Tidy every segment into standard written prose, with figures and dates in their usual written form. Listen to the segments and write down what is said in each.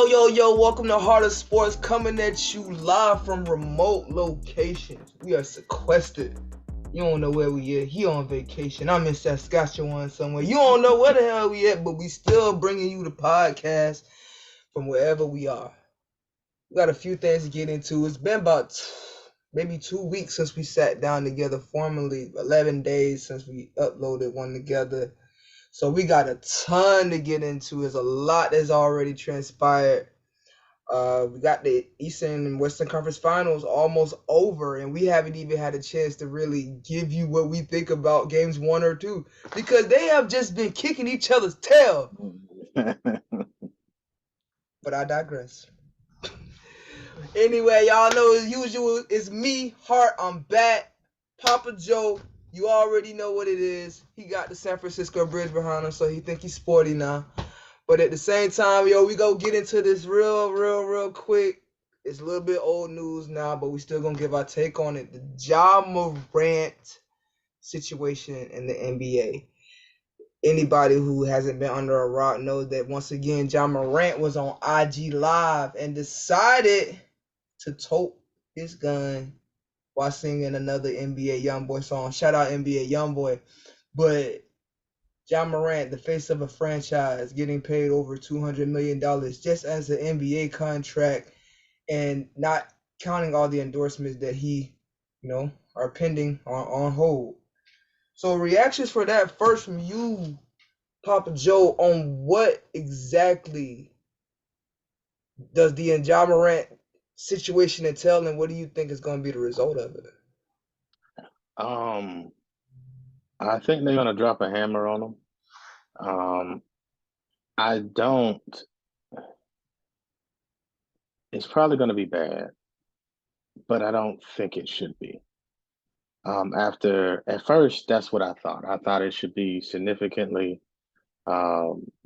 Yo, welcome to Heart of Sports, coming at you live from remote locations. We are sequestered. You don't know where we at. He on vacation. I'm in Saskatchewan somewhere. You don't know where the hell we at, but we still bringing you the podcast from wherever we are. We got a few things to get into. It's been about maybe 2 weeks since we sat down together formally, 11 days since we uploaded one together. So we got a ton to get into. There's a lot that's already transpired. We got the Eastern and Western Conference Finals almost over, and we haven't even had a chance to really give you what we think about games 1 or 2 because they have just been kicking each other's tail. But I digress. Anyway, y'all know as usual, it's me, Hart. I'm back. PapaJo, you already know what it is. He got the San Francisco Bridge behind him, so he think he's sporty now. But at the same time, we go get into this real quick. It's a little bit old news now, but we still gonna give our take on it. The Ja Morant situation in the NBA. Anybody who hasn't been under a rock knows that once again, Ja Morant was on IG Live and decided to tote his gun while singing another NBA Youngboy song. Shout out NBA Youngboy. But Ja Morant, the face of a franchise, getting paid over $200 million just as an NBA contract and not counting all the endorsements that he, are pending on hold. So reactions for that first from you, PapaJo, on what exactly does the Ja Morant situation entail, and what do you think is going to be the result of it? I think they're gonna drop a hammer on him. I don't. It's probably gonna be bad, but I don't think it should be. At first, that's what I thought. I thought it should be significantly,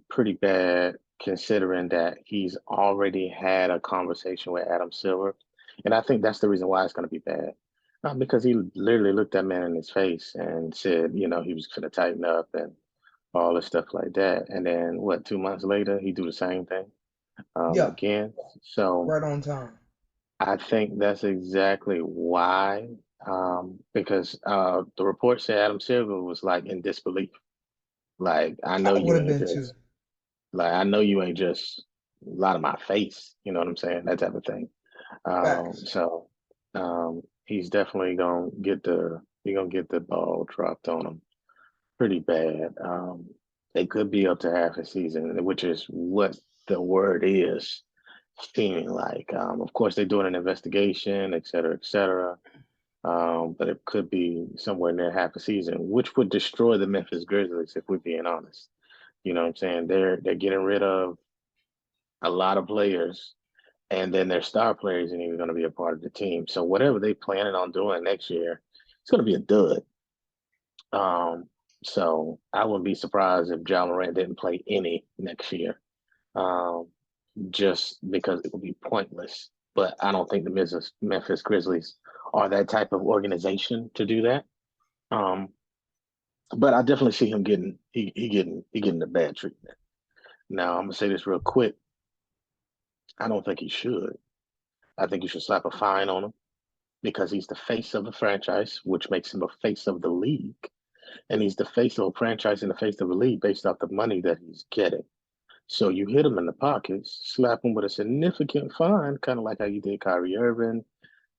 pretty bad, considering that he's already had a conversation with Adam Silver, and I think that's the reason why it's gonna be bad. Not because he literally looked that man in his face and said, he was gonna tighten up and all this stuff like that. And then what, 2 months later, he do the same thing Yeah, again. So right on time. I think that's exactly why, because the report said Adam Silver was like in disbelief. Like, I would have been too. I know you ain't just a lot of my face. You know what I'm saying? That type of thing. Facts. So he's definitely gonna get the ball dropped on him pretty bad. They could be up to half a season, which is what the word is seeming like. Of course, they're doing an investigation, et cetera, et cetera. But it could be somewhere near half a season, which would destroy the Memphis Grizzlies, if we're being honest. You know what I'm saying? They're getting rid of a lot of players, and then their star players ain't even going to be a part of the team. So whatever they planning on doing next year, it's going to be a dud. Um, so I wouldn't be surprised if John Morant didn't play any next year, um, just because it would be pointless. But I don't think the Memphis Grizzlies are that type of organization to do that. Um, but I definitely see him getting the bad treatment. Now I'm gonna say this real quick. I don't think he should. I think you should slap a fine on him because he's the face of the franchise, which makes him a face of the league. And he's the face of a franchise and the face of the league based off the money that he's getting. So you hit him in the pockets, slap him with a significant fine, kind of like how you did Kyrie Irving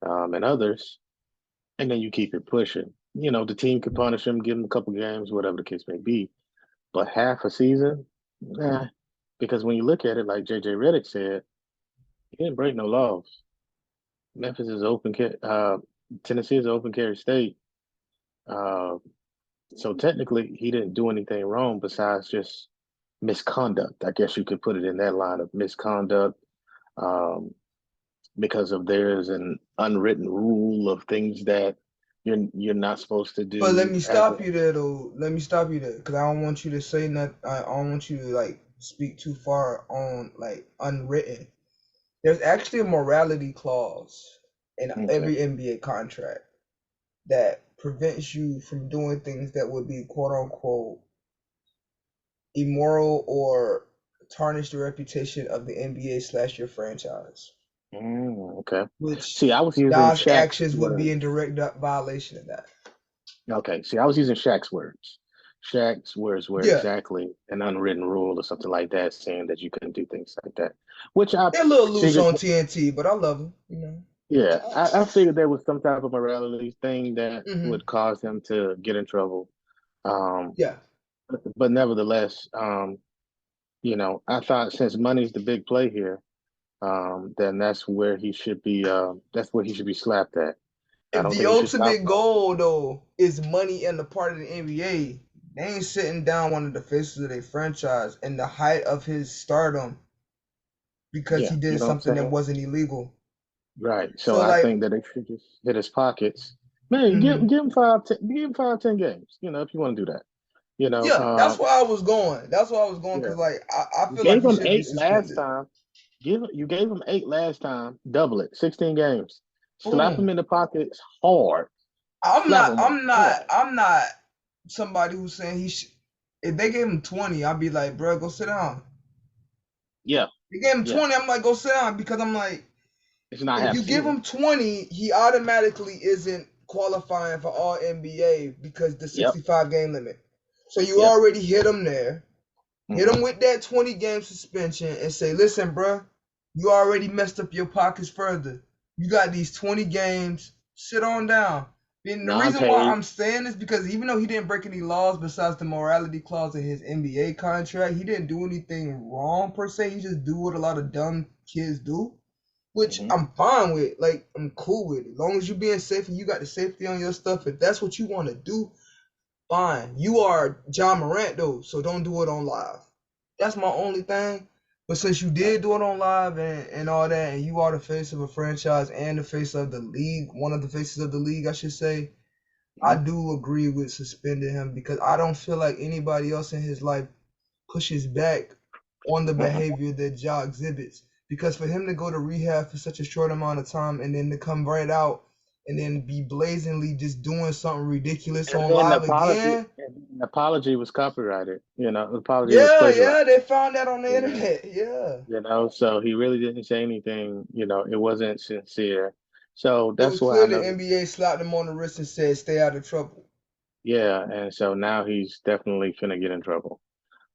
and others, and then you keep it pushing. The team could punish him, give him a couple games, whatever the case may be. But half a season, nah, because when you look at it, like JJ Redick said, he didn't break no laws. Memphis is Tennessee is an open carry state. Uh, so technically, he didn't do anything wrong besides just misconduct. I guess you could put it in that line of misconduct, um, because of there's an unwritten rule of things that you're not supposed to But let do me as stop a. you there, though. Let me stop you there, because I don't want you to say nothing. I don't want you to speak too far on unwritten. There's actually a morality clause in Okay. every NBA contract that prevents you from doing things that would be quote unquote immoral or tarnish the reputation of the NBA slash your franchise, Okay. which See, I was using Josh Shaq's actions would be in words. direct violation of that. Okay. See, I was using Shaq's words. Shaq's words were Yeah, exactly an unwritten rule or something like that, saying that you couldn't do things like that, which I they're a little loose figured, on TNT, but I love them. You know. yeah, I figured there was some type of morality thing that Hmm. would cause him to get in trouble. Um, Yeah. but nevertheless, I thought since money's the big play here, then that's where he should be slapped at. I If don't the think he should stop ultimate goal though is money and the part of the NBA, they ain't sitting down one of the faces of their franchise in the height of his stardom because Yeah, he you did know what I'm something that saying? wasn't illegal. Right. So So I like, think that they should just hit his pockets. Man, mhm. give him 5, 10 games, if you want to do that. You know, Yeah, that's where I was going. That's where I was going yeah. because like I You feel like gave he him should be 8 last suspended. time. You gave him 8 last time, double it, 16 games. Slap Boom. him in the pockets hard. I'm Slap not. him I'm not. hard. I'm not somebody who's saying he should. If they gave him 20, I'd be like, bro, go sit down. Yeah, They gave him yeah. 20. I'm like, go sit down because I'm like, It's not if half you a give season. him 20, he automatically isn't qualifying for all NBA because the Yep, 65 game limit. So you yep. already hit him there. Hit Hmm. him with that 20 game suspension and say, listen, bro, you already messed up your pockets further. You got these 20 games. Sit on down. And the reason why Non-paid. I'm saying this because even though he didn't break any laws besides the morality clause in his NBA contract, he didn't do anything wrong per se. He just do what a lot of dumb kids do, which Hmm. I'm fine with. Like, I'm cool with it. As long as you being safe and you got the safety on your stuff, if that's what you want to do, fine. You are John Morant though, so don't do it on live. That's my only thing. But since you Right. did do it on live and all that, and you are the face of a franchise and the face of the league, one of the faces of the league, I should say, I Hmm. do agree with suspending him because I don't feel like anybody else in his life pushes back on the Mm-mm. behavior that Ja exhibits. Because for him to go to rehab for such a short amount of time and then to come right out and then be blazingly just doing something ridiculous And on then live again. the apology was copyrighted. The apology was Yeah, plagiarized. yeah, they found that on the You know, internet. Yeah. so he really didn't say anything. It wasn't sincere. So It that's was why I clear the know. NBA slapped him on the wrist and said, stay out of trouble. Yeah, and so now he's definitely finna get in trouble.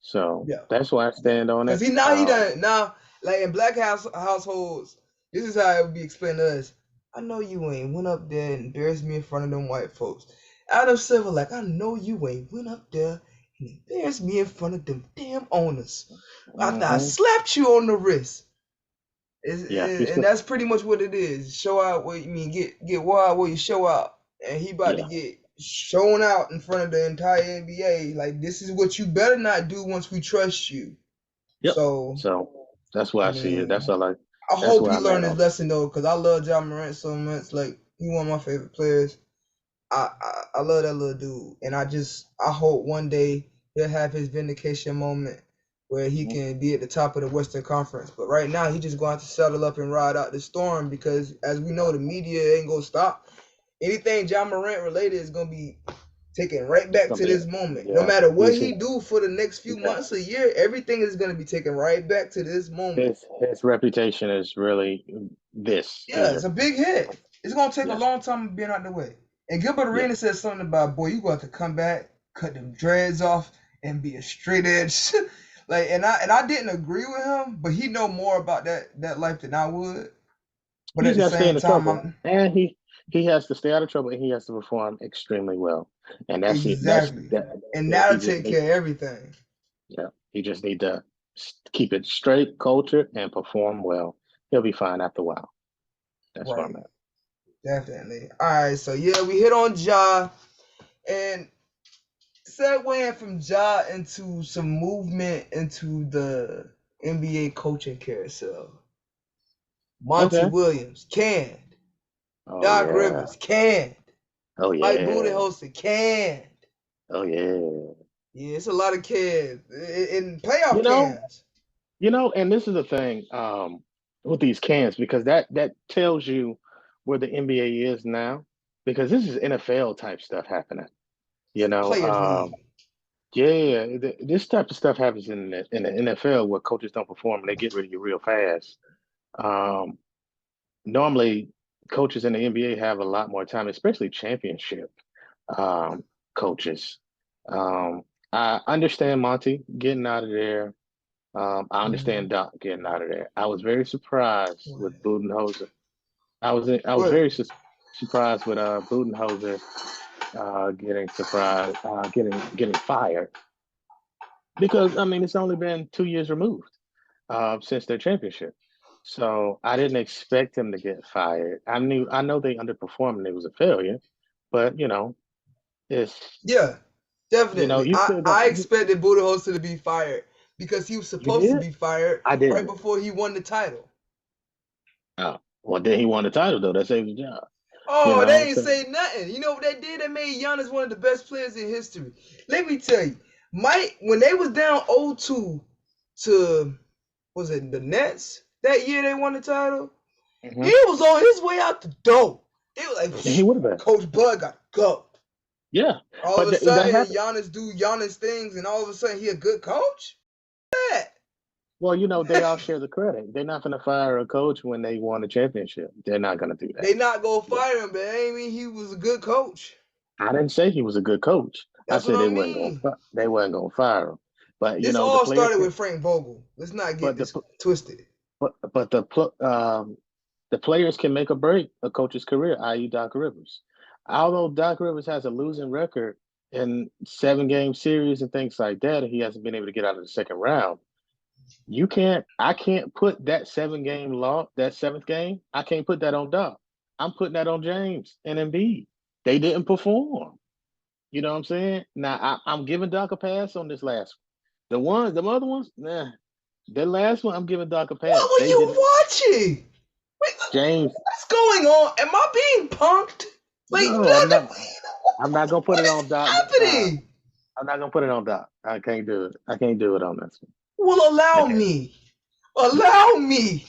So Yeah. that's why I Yeah. stand on Cause it. he done now, like in households, this is how it would be explained to us. I know you ain't went up there and embarrassed me in front of them white folks. Adam Silver, like, I know you ain't went up there and embarrassed me in front of them damn owners. After I Hmm. slapped you on the wrist. Yeah, he's And that's pretty much what it is. Show out what you mean, get wild where you show out. And he about to yeah, get shown out in front of the entire NBA. Like, this is what you better not do once we trust you. yep. So, So that's why I I see it. mean, I That's hope where he I'm at learned his on it. lesson though, because I love John Morant so much. Like, he one of my favorite players. I love that little dude. And I hope one day he'll have his vindication moment where he Mhm. can be at the top of the Western Conference. But right now he just going to settle up and ride out the storm because as we know the media ain't gonna stop. Anything John Morant related is gonna be taken right It's back gonna to be this moment. No yeah. matter what He's he do for the next few yeah. months, a year, everything is gonna be taken right back to this moment. His reputation is really this Yeah, it's here. a big hit. It's gonna take a Yeah, long time being out the way. And Gilbert yeah. Arenas said something about, boy, you got to come back, cut them dreads off, and be a straight edge. Like, and I didn't agree with him, but he know more about that life than I would. But at He's the got to stay same in the time, trouble, I'm and he has to stay out of trouble, and he has to perform extremely well. And that's it. exactly, That's and it. that'll take care of everything. Yeah. He just need to keep it straight, culture, and perform well. He'll be fine after a while. That's where I'm Right, at. definitely. All right, so yeah, we hit on Ja and segueing from Ja into some movement into the NBA coaching carousel. Monty Okay. Williams, canned. Oh Doc yeah. Rivers, canned. Oh Mike yeah. Budenholzer, canned. Oh yeah. Yeah, it's a lot of cans in playoff You know, cans. and this is the thing with these cans because that tells you where the NBA is now because this is NFL type stuff happening. It's You a know, players league. Yeah, this type of stuff happens in the NFL where coaches don't perform and they get rid of you real fast. Um, Normally, coaches in the NBA have a lot more time, especially championship um, coaches. Um, I understand Monty getting out of there. I understand Mhm. Doc getting out of there. I was very surprised Go with ahead. Budenholzer. I Go was ahead. very surprised with Budenholzer getting fired because I mean it's only been 2 years removed since their championship. So I didn't expect him to get fired. I know they underperformed and it was a failure, but it's Yeah, definitely. you still got I expected Budenholzer to be fired because he was you supposed to did. be fired I right didn't. before he won the title. Oh, well, then he won the title though. That saved the job. Oh, they ain't So say nothing. You know what they did? They made Giannis one of the best players in history. Let me tell you, Mike, when they was down 0-2 to, was it the Nets? That year they won the title. He hmm was on his way out the door. It was like, he would have been. Coach Bud got to go. Yeah, All of but a that sudden, happened. Giannis do Giannis things, and all of a sudden, he a good coach? That. Well, they all share the credit. They're not going to fire a coach when they won a championship. They're not going to do that. They not gonna Yeah. fire him, but that ain't mean he was a good coach. I didn't say he was a good coach. I That's what said I mean. they weren't going to fire him. But This the all players started can. with Frank Vogel. Let's not get But this twisted. the players can make or break a coach's career, i.e., Doc Rivers. Although Doc Rivers has a losing record in 7 game series and things like that, and he hasn't been able to get out of the second round. I can't put that 7 game that seventh game. I can't put that on Doc. I'm putting that on James and Embiid. They didn't perform. You know what I'm saying? Now I'm giving Doc a pass on this last one. The other ones, nah. The last one, I'm giving Doc a pass. What were They you didn't. watching? Wait, James, what's going on? Am I being punked? Like, no, I'm not. I'm not gonna put what it is on Doc this time. happening? I'm not gonna put it on Doc. I can't do it. I can't do it on this one. Well, I allow can't. me. Allow me.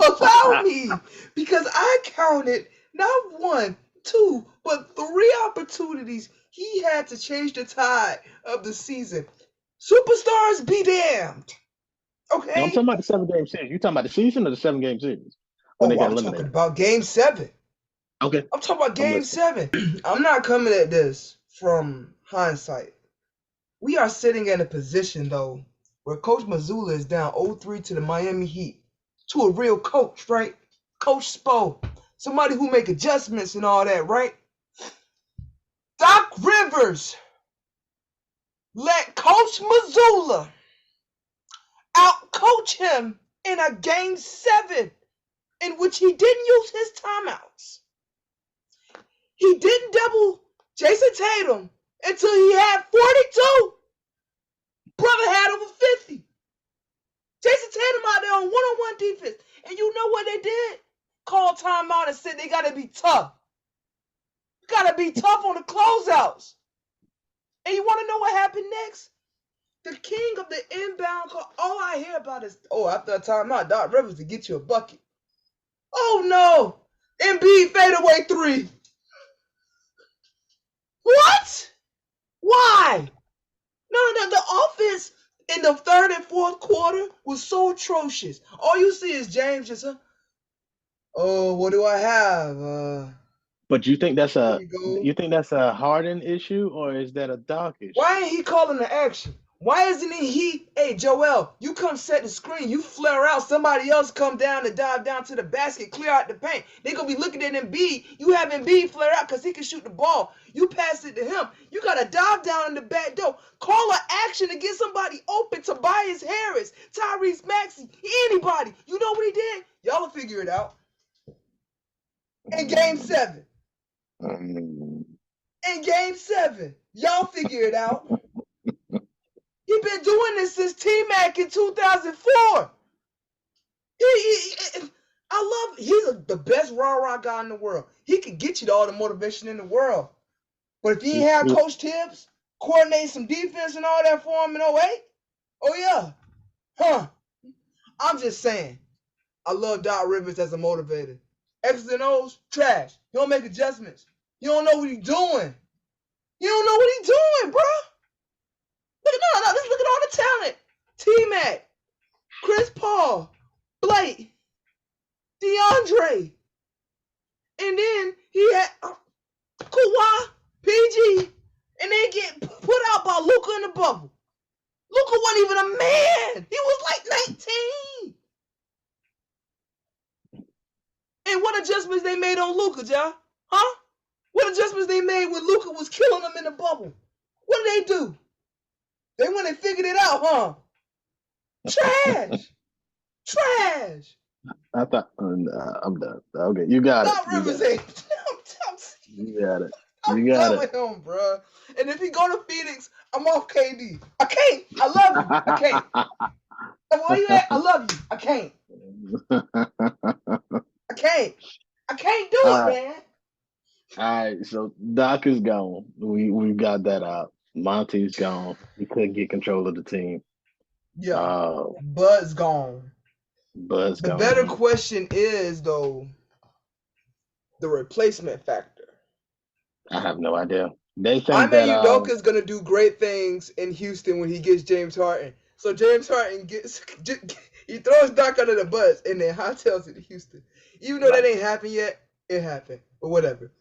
Allow me. Because I counted not one, two, but three opportunities he had to change the tide of the season. Superstars be damned. No, I'm Okay? talking about the 7 game series. You talking about the season or the 7 game series when they Oh, got I'm talking eliminated? about game seven. Okay, I'm talking about I'm game listening. seven. I'm not coming at this from hindsight. We are sitting in a position, though, where Coach Mazzulla is down 0-3 to the Miami Heat. To a real coach, right? Coach Spo. Somebody who make adjustments and all that, right? Doc Rivers let Coach Mazzulla out-coach him in a game seven in which he didn't use his timeouts. He didn't double Jason Tatum until he had 42. Brother had over 50. Jason Tatum out there on one-on-one defense. And you know what they did? Call timeout and said they got to be tough. Got to be tough on the closeouts. And you want to know what happened next? The king of the inbound call. All I hear about is, after a timeout, Doc Rivers to get you a bucket. Oh, no. Embiid fadeaway three. What? Why? No. The offense in the third and fourth quarter was so atrocious. All you see is James just, what do I have? But Here you go. you think that's a Harden issue or is that a Doc issue? Why ain't he calling the action? Why isn't he? Hey, Joel, you come set the screen. You flare out. Somebody else come down and dive down to the basket, clear out the paint. They going to be looking at Embiid. You have Embiid flare out because he can shoot the ball. You pass it to him. You got to dive down in the back door. Call an action to get somebody open. Tobias Harris, Tyrese Maxey, anybody. You know what he did? Y'all will figure it out. In game seven. Um, In game seven. Y'all figure it out. He been doing this since T-Mac in 2004. He's the best rah-rah guy in the world. He can get you to all the motivation in the world. But if he ain't had Coach Tibbs coordinate some defense and all that for him in 08, oh yeah. I'm just saying. I love Doc Rivers as a motivator. X's and O's, trash. He don't make adjustments. You don't know what he's doing. You don't know what he's doing, bro. Let's look at all the talent. T-Mac, Chris Paul, Blake, DeAndre. And then he had Kawhi, PG, and they get put out by Luka in the bubble. Luka wasn't even a man. He was like 19. And what adjustments they made on Luka, y'all? Huh? What adjustments they made when Luka was killing them in the bubble? What did they do? They went and figured it out, huh? Trash. Trash. I thought I'm done. Okay, you got Doc it. Rivers ain't. You got it. I'm done with him, bro. And if he go to Phoenix, I'm off KD. I can't. I love you. I can't. And where you at? I love you. I can't. I can't. I can't do it, man. All right, so Doc is gone. We got that out. Monty's gone. He couldn't get control of the team. Yeah. Bud's gone. Bud's gone. The better question is, though, the replacement factor. I have no idea. They think Ime Udoka's gonna do great things in Houston when he gets James Harden. So James Harden he throws Doc under the bus and then hightails it to Houston. Even though that ain't happened yet, it happened. But whatever.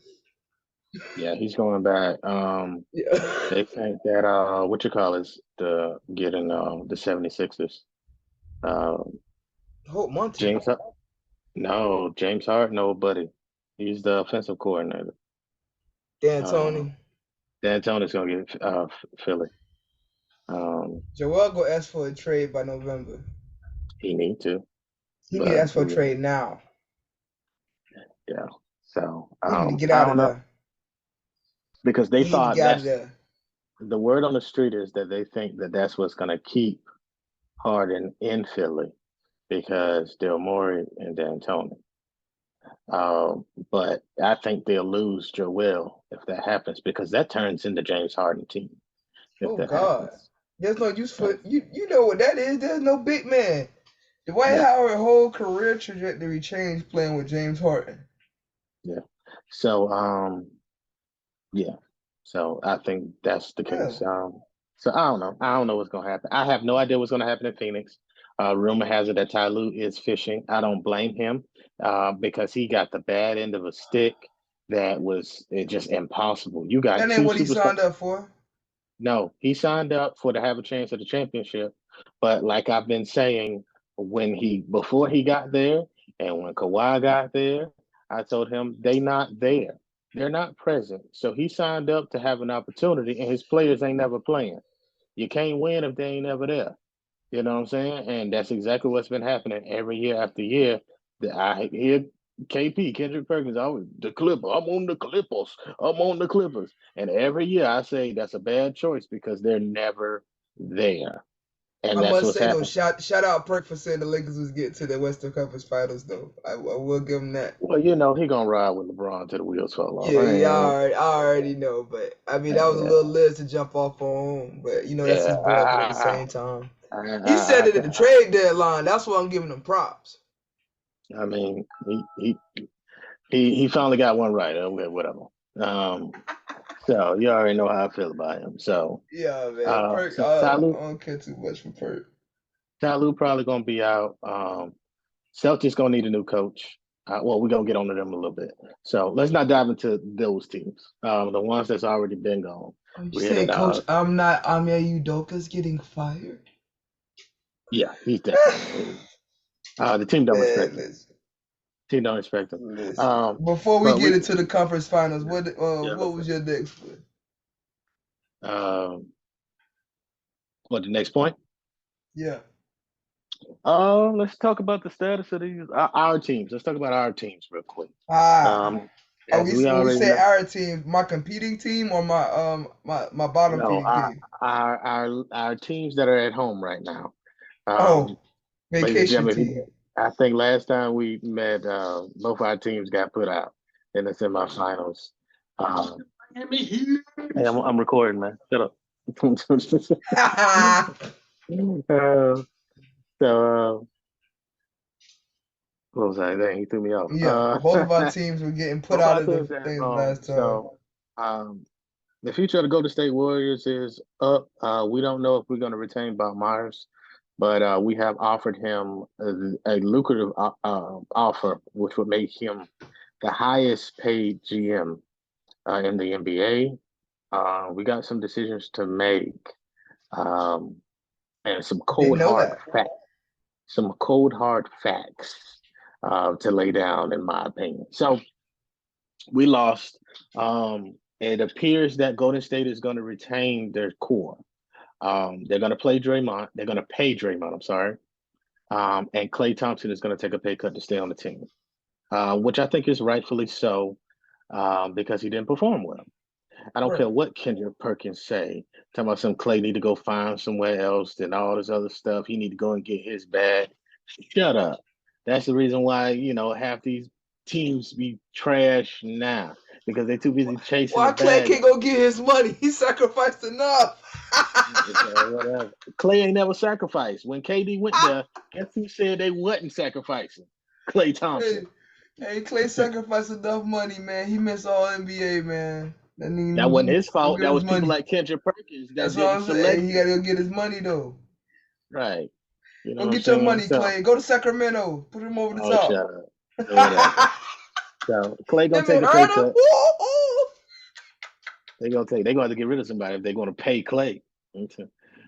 Yeah, he's going back. They think that what you call is the getting the 76ers. Monty. James Harden, no buddy. He's the offensive coordinator. D'Antoni. D'Antoni's gonna get Philly. Joel go ask for a trade by November. He need to. He need to ask for a trade now. Yeah. So he need to get out of there. Because they thought the word on the street is that they think that that's what's going to keep Harden in Philly because Del Morey and D'Antoni. But I think they'll lose Joel if that happens because that turns into James Harden team. Oh God, happens. There's no use for you. You know what that is? There's no big man. Dwight Howard's whole career trajectory changed playing with James Harden. Yeah. So yeah. So I think that's the case. So I don't know. I don't know what's gonna happen. I have no idea what's gonna happen in Phoenix. Rumor has it that Ty Lue is fishing. I don't blame him because he got the bad end of a stick that was just impossible. You got that ain't what he signed up for. No, he signed up to have a chance at the championship. But like I've been saying, before he got there and when Kawhi got there, I told him they not there. They're not present. So he signed up to have an opportunity, and his players ain't never playing. You can't win if they ain't ever there. You know what I'm saying? And that's exactly what's been happening every year after year. I hear KP, Kendrick Perkins, always the Clippers. I'm on the Clippers. I'm on the Clippers. And every year I say that's a bad choice because they're never there. And I must say, though, shout out Perk for saying the Lakers was getting to the Western Conference Finals, though. I will give him that. Well, he gonna ride with LeBron till the wheels fall off. Yeah, I already know, but I mean that was a little list to jump off on. But that's his boy. But at the same time, he said it at the trade deadline. That's why I'm giving him props. I mean, he finally got one right. Whatever. So you already know how I feel about him. So yeah, man. Perk, I don't care too much for Perk. Ty Lue probably gonna be out. Celtics gonna need a new coach. Well, we're gonna get on to them a little bit. So let's not dive into those teams. The ones that's already been gone. You saying, Coach, Ime Udoka's getting fired? Yeah, he's definitely. The team don't respect him. Team don't expect him. Before we get into the conference finals, what was your next one? What the next point? Yeah. Let's talk about the status of these our teams. Let's talk about our teams real quick. When we say our team, my competing team or my bottom team? Our teams that are at home right now. Vacation team. I think last time we met, both our teams got put out in the semifinals. Hey, I'm recording, man. Shut up. So what was I? Dang, he threw me off. Yeah, both of our teams were getting put out of the things last time. So The future of the Golden State Warriors is up. We don't know if we're going to retain Bob Myers, but we have offered him a lucrative offer, which would make him the highest paid GM in the NBA. We got some decisions to make, um, and Didn't know that. some cold hard facts to lay down, in my opinion. So we lost. It appears that Golden State is going to retain their core. They're going to play Draymond. They're going to pay Draymond. I'm sorry. And Klay Thompson is going to take a pay cut to stay on the team, which I think is rightfully so, because he didn't perform well. I don't care Right. what Kendrick Perkins say. Talking about some Clay need to go find somewhere else and all this other stuff. He need to go and get his bag. Shut up. That's the reason why, half these teams be trash now because they're too busy chasing the Why Clay bag. can't go get his money? He sacrificed enough. Whatever. Clay ain't never sacrificed. When KD went there, guess who said they wasn't sacrificing? Klay hey, Thompson. hey, Clay sacrificed enough money, man. He missed all NBA, man. That That nigga, wasn't he his go fault. get That his was people money. like Kendrick Perkins that That's what didn't I'm saying. Hey, select he him. gotta go get his money though. Right. You know Go what I'm get your saying? money, So, Clay. Go to Sacramento. Put him over the oh, top. shut up. Whatever. So Clay gonna Him take and a pay Erna. cut. Woo! They're gonna have to get rid of somebody if they're gonna pay Clay. Okay.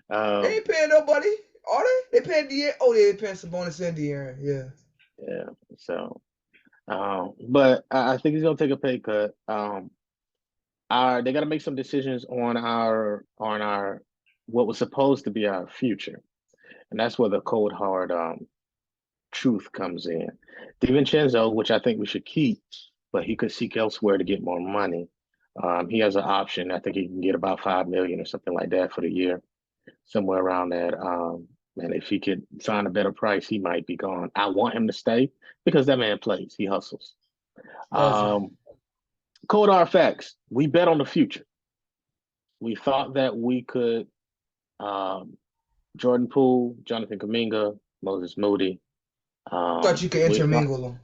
They Um, ain't paying nobody, are they? They paying De'Aaron. Oh, they paying Sabonis and De'Aaron. Yeah. yeah. So, but I think he's gonna take a pay cut. They got to make some decisions on our what was supposed to be our future, and that's where the cold hard truth comes in. DiVincenzo, which I think we should keep, but he could seek elsewhere to get more money. He has an option. I think he can get about 5 million or something like that for the year, somewhere around that. And if he could find a better price, he might be gone. I want him to stay because that man plays. He hustles. Gotcha. Um, Cold hard facts. We bet on the future. We thought that we could um, Jordan Poole, Jonathan Kuminga, Moses Moody. Thought you could We thought intermingle them.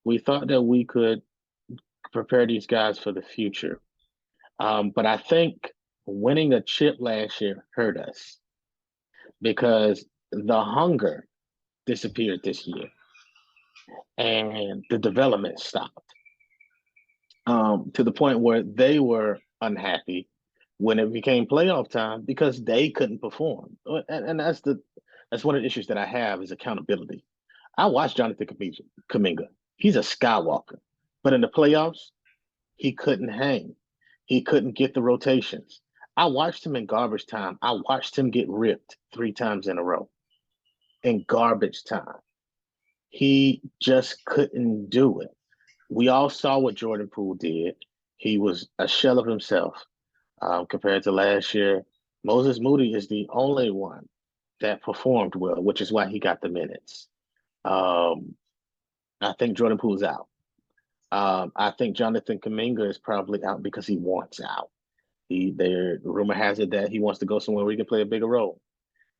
we thought that we could prepare these guys for the future. But I think winning a chip last year hurt us because the hunger disappeared this year and the development stopped, to the point where they were unhappy when it became playoff time because they couldn't perform. And that's one of the issues that I have is accountability. I watched Jonathan Kuminga. He's a Skywalker, but in the playoffs, he couldn't hang. He couldn't get the rotations. I watched him in garbage time. I watched him get ripped 3 times in a row in garbage time. He just couldn't do it. We all saw what Jordan Poole did. He was a shell of himself compared to last year. Moses Moody is the only one that performed well, which is why he got the minutes. Um, I think Jordan Poole's out. I think Jonathan Kuminga is probably out because he wants out. Rumor has it that he wants to go somewhere where he can play a bigger role.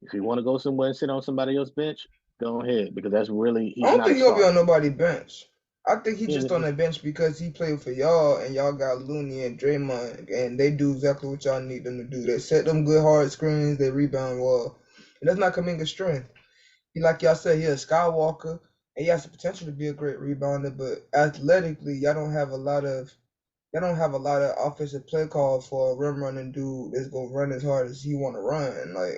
If you want to go somewhere and sit on somebody else's bench, go ahead because that's really I he's don't not a think he'll be on starter. nobody's bench. I think he's just on Yeah, the bench because he played for y'all and y'all got Looney and Draymond and they do exactly what y'all need them to do. They set them good hard screens, they rebound well. And that's not Kaminga's strength. He like y'all said, he a Skywalker and he has the potential to be a great rebounder, but athletically y'all don't have a lot of offensive play calls for a rim running dude that's gonna run as hard as he wanna run. I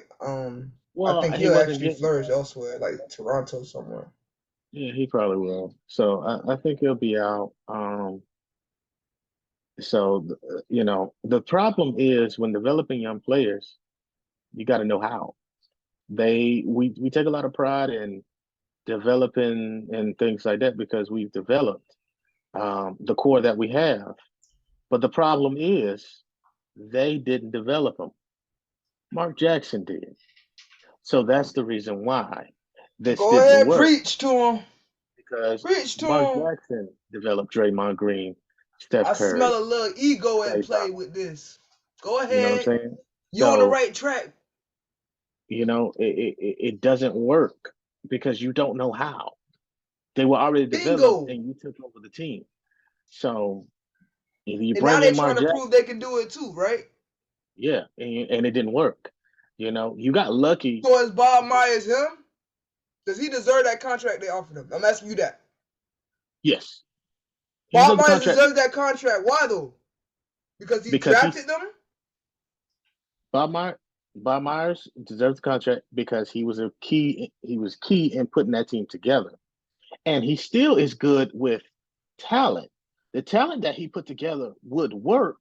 well, think he he'll wasn't actually getting. flourish elsewhere, like Toronto somewhere. Yeah, he probably will. So I think he'll be out. So the problem is when developing young players, you got to know how. We take a lot of pride in developing and things like that because we've developed the core that we have. But the problem is they didn't develop them. Mark Jackson did. So that's the reason why this Go didn't ahead, work preach to him. because Preach to Mark him. Jackson developed Draymond Green, Steph I Curry, smell a little ego at Klay play Thompson. with this. Go You know what I'm ahead. saying? You on the So, right track. it doesn't work because you don't know how. They were already Bingo. developed and you took over the team. So Either you And now bring they're in trying Mark to Jackson, prove they can do it too, right? yeah, and it didn't work. You got lucky. So is Bob Myers him? Does he deserve that contract they offered him? I'm asking you that. Yes, he Bob deserved the Myers contract deserves that contract. Why though? Because he because drafted them? Bob Myers Bob Myers deserves the contract because he was key in putting that team together. And he still is good with talent. The talent that he put together would work.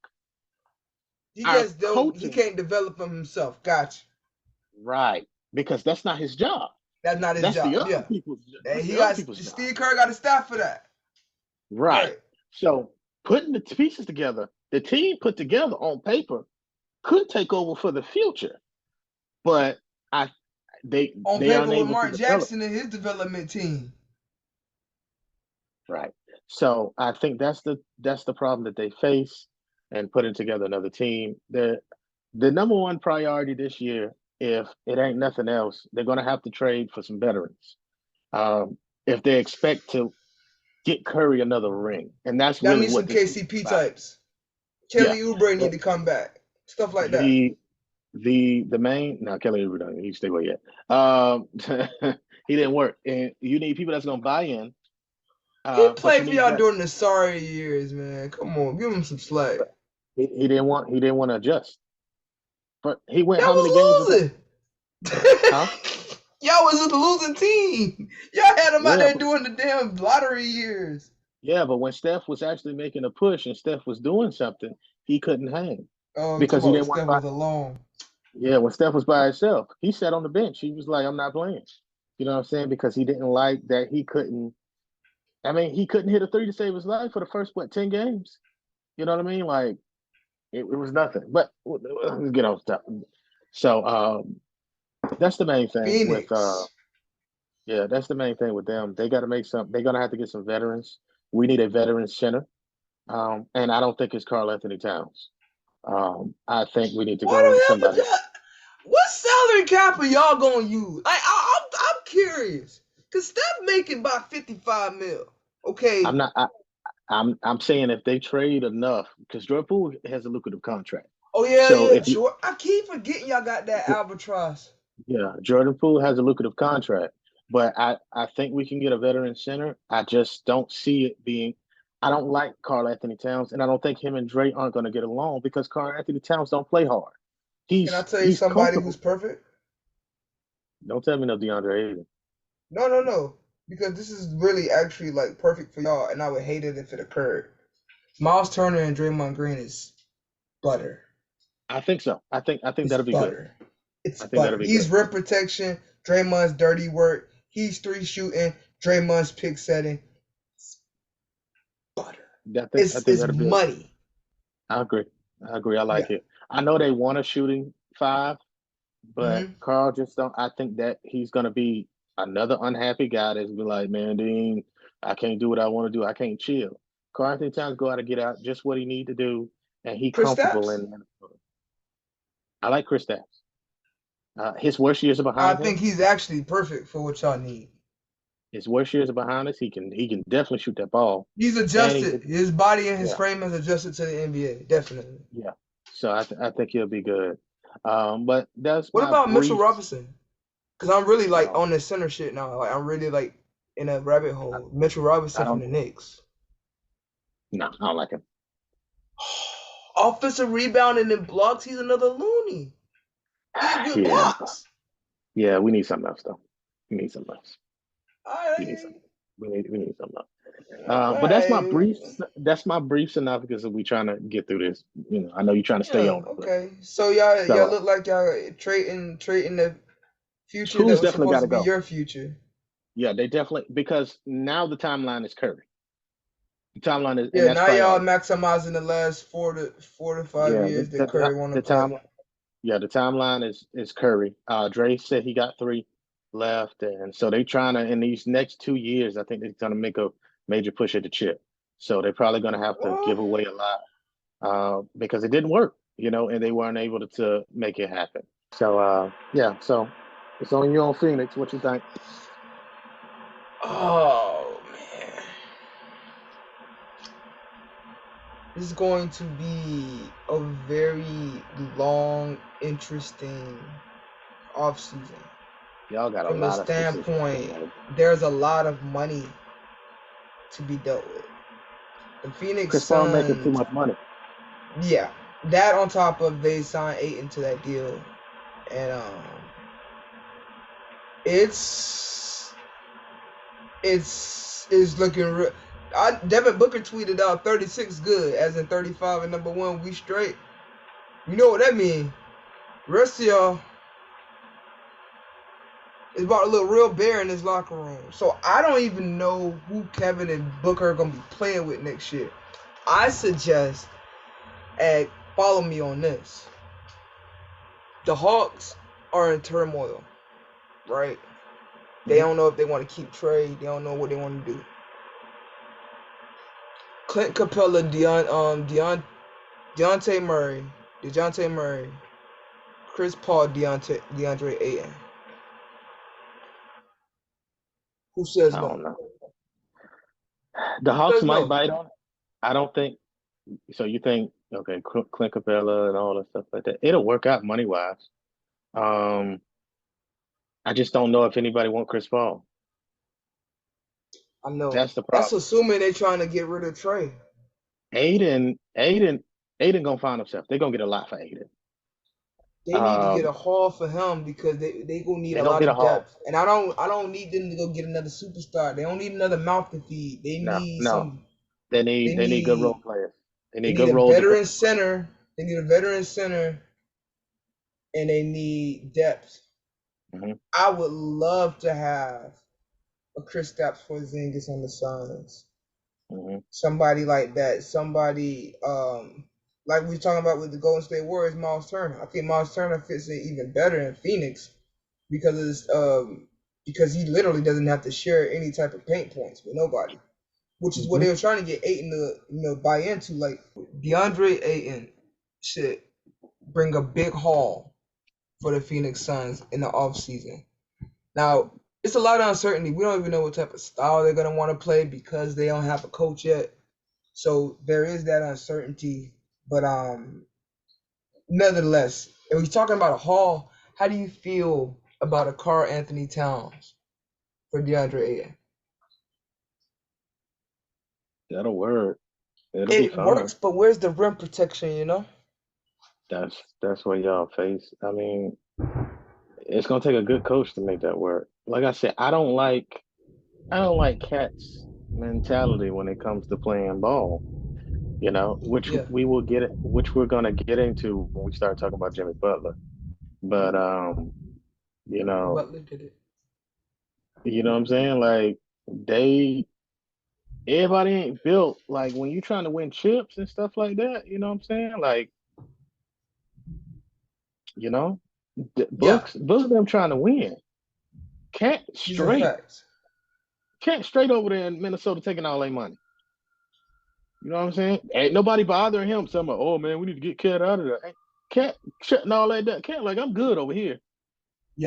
He Our just don't. He coaching, can't develop them himself. Gotcha. right? Because that's not his job. That's not his That's the job. other Yeah. people's. And That's he the other got people's job. Steve Kerr got a staff for that. Right. Right. So putting the pieces together, the team put together on paper could take over for the future, but I On they paper aren't with able to Mark develop. Jackson and his development team. Right. So I think that's the problem that they face, and putting together another team. The number one priority this year, if it ain't nothing else, they're going to have to trade for some veterans. If they expect to get Curry another ring, and that's That really means some what this is KCP about. types. Yeah. Kelly Oubre need to come back. Stuff like that. The the main no Kelly Oubre don't. He stay away yet. He didn't work, and you need people that's going to buy in. He But you played for need y'all that. during the sorry years, man. Come on, give him some slack. He didn't want to adjust. But he went Y'all how many games was without? losing. Huh? Y'all was a losing team. Y'all had him out Yeah, there but doing the damn lottery years. yeah, but when Steph was actually making a push and Steph was doing something, he couldn't hang Oh, you talking because he about when didn't want Steph to buy. was alone. Yeah, when Steph was by himself, he sat on the bench. He was like, "I'm not playing." You know what I'm saying? Because he didn't like that he couldn't. I mean, he couldn't hit a three to save his life for the first 10 games. You know what I mean? Like it was nothing. But let's get off top. So that's the main thing with Phoenix. yeah, that's the main thing with them. They got to make some. They're gonna have to get some veterans. We need a veteran center, and I don't think it's Carl Anthony Towns. I think we need to Why go with don't have somebody a else. what salary cap are y'all gonna use? I'm curious. Cause Steph making about 55 mil. I'm Okay. not. I'm saying if they trade enough, because Jordan Poole has a lucrative contract. Oh yeah, So yeah. if you, Sure. I keep forgetting y'all got that albatross. yeah, Jordan Poole has a lucrative contract, but I think we can get a veteran center. I just don't see it being. I don't like Carl Anthony Towns, and I don't think him and Dre aren't going to get along because Carl Anthony Towns don't play hard. Can I tell you He's somebody who's comfortable. perfect? Don't tell me no DeAndre Ayton. No, no, no. Because this is really actually like perfect for y'all, and I would hate it if it occurred. Miles Turner and Draymond Green is butter. I think so. I think It's that'll be good. butter. It's I think that'll butter. be He's good. rim protection. Draymond's dirty work. He's three shooting. Draymond's pick setting. It's butter. I think It's that'll be. money. I agree. I agree. I Yeah. like it. I know they want a shooting five, but Hmm. Carl just don't. I think that he's gonna be another unhappy guy that's be like, man, Dean, I can't do what I want to do. I can't chill. Carl Anthony Towns go out and get out just what he need to do, and he Chris comfortable Stapps. in Minnesota. I like Chris Stapps. His worst years are I behind think him. he's actually perfect for what y'all need. His worst years are behind us. He can definitely shoot that ball, He's and he's adjusted. His body and his yeah. frame has adjusted to the NBA. Definitely. Yeah. So I think he'll be good. But that's What my about Mitchell brief. Robinson? Because I'm really like No, on this center shit now. Like I'm really like in a rabbit I, hole. Mitchell I Robinson from don't. the Knicks. No, I don't like him. Offensive rebounding and blocks. He's another loony. He get Yeah, blocks. yeah. We need something else though. We need something else. We need I something. We need something else. But that's my I brief. That's my brief synopsis of we trying to get through this. I know you're trying to stay yeah, on it, but okay. So y'all so look like y'all trading the future that Poole's was definitely supposed got to to be go. your future. Yeah, they definitely because now the timeline is Curry. The timeline is, and Yeah, that's now y'all priority. maximizing the last 4 to 5 Yeah, years that Curry want to the play. timeline. Yeah, the timeline is Curry. Dre said he got three left, and so they trying to in these next 2 years. I think they're gonna make a major push at the chip. So they're probably gonna have to Well, give away a lot because it didn't work, and they weren't able to make it happen. So yeah, so it's on you on Phoenix. What you think? oh man. This is going to be a very long, interesting offseason. Y'all got a From the lot of decisions to standpoint, make. there's a lot of money to be dealt with. The Phoenix Chris Paul making too Suns, much money. yeah, that on top of they signed 8 into that deal, and it's looking real. Devin Booker tweeted out 36 good, as in 35 and number one, we straight. You know what that means? Rest of y'all is about to look real bare in this locker room. So I don't even know who Kevin and Booker are gonna be playing with next year. I suggest, and follow me on this. The Hawks are in turmoil, right? They don't know if they want to keep Trey. They don't know what they want to do. Clint Capella, Dejounte Murray, Chris Paul, DeAndre Ayton. Who says I no? don't know. The Who Hawks says might no? bite on it. I don't think so. You think okay, Clint Capella and all that stuff like that. It'll work out money wise. Um, I just don't know if anybody want Chris Paul. I know. That's the That's problem. assuming they're trying to get rid of Trey. Aiden gonna find himself. They're gonna get a lot for Aiden. They need to get Um, a haul for him because they gonna need they a gonna lot get a of haul. depth. And I don't need them to go get another superstar. They don't need another mouth to feed. They No, need no. some. They They need good role need players. They they need need good a role veteran defensive players. center. They need a veteran center, and they need depth. Hmm. I would love to have a Kristaps Porzingis on the Suns. Hmm. Somebody like that. Somebody like we were talking about with the Golden State Warriors, Miles Turner. I think Miles Turner fits in even better in Phoenix because of this, because he literally doesn't have to share any type of paint points with nobody, which is what Hmm. they were trying to get Ayton to buy into. Like DeAndre Ayton should bring a big haul for the Phoenix Suns in the offseason. Now, it's a lot of uncertainty. We don't even know what type of style they're going to want to play because they don't have a coach yet. So there is that uncertainty. But nevertheless, if we're talking about a haul, how do you feel about a Karl Anthony Towns for DeAndre Ayton? That'll work. It'll be It fine. works, but where's the rim protection? That's what y'all face. I mean, it's gonna take a good coach to make that work. Like I said, I don't like Cat's mentality when it comes to playing ball. You know, which Yeah, which we're gonna get into when we start talking about Jimmy Butler. But you know, Butler did it. you know what I'm saying? Like they everybody ain't built like when you're trying to win chips and stuff like that, you know what I'm saying? Like, you know, Yeah, Books them trying to win. Cat these are straight. facts. Cat straight over there in Minnesota taking all their money. You know what I'm saying? Ain't nobody bothering him. Some oh man, we need to get Cat out of there. Cat shutting all that down. Cat like I'm good over here.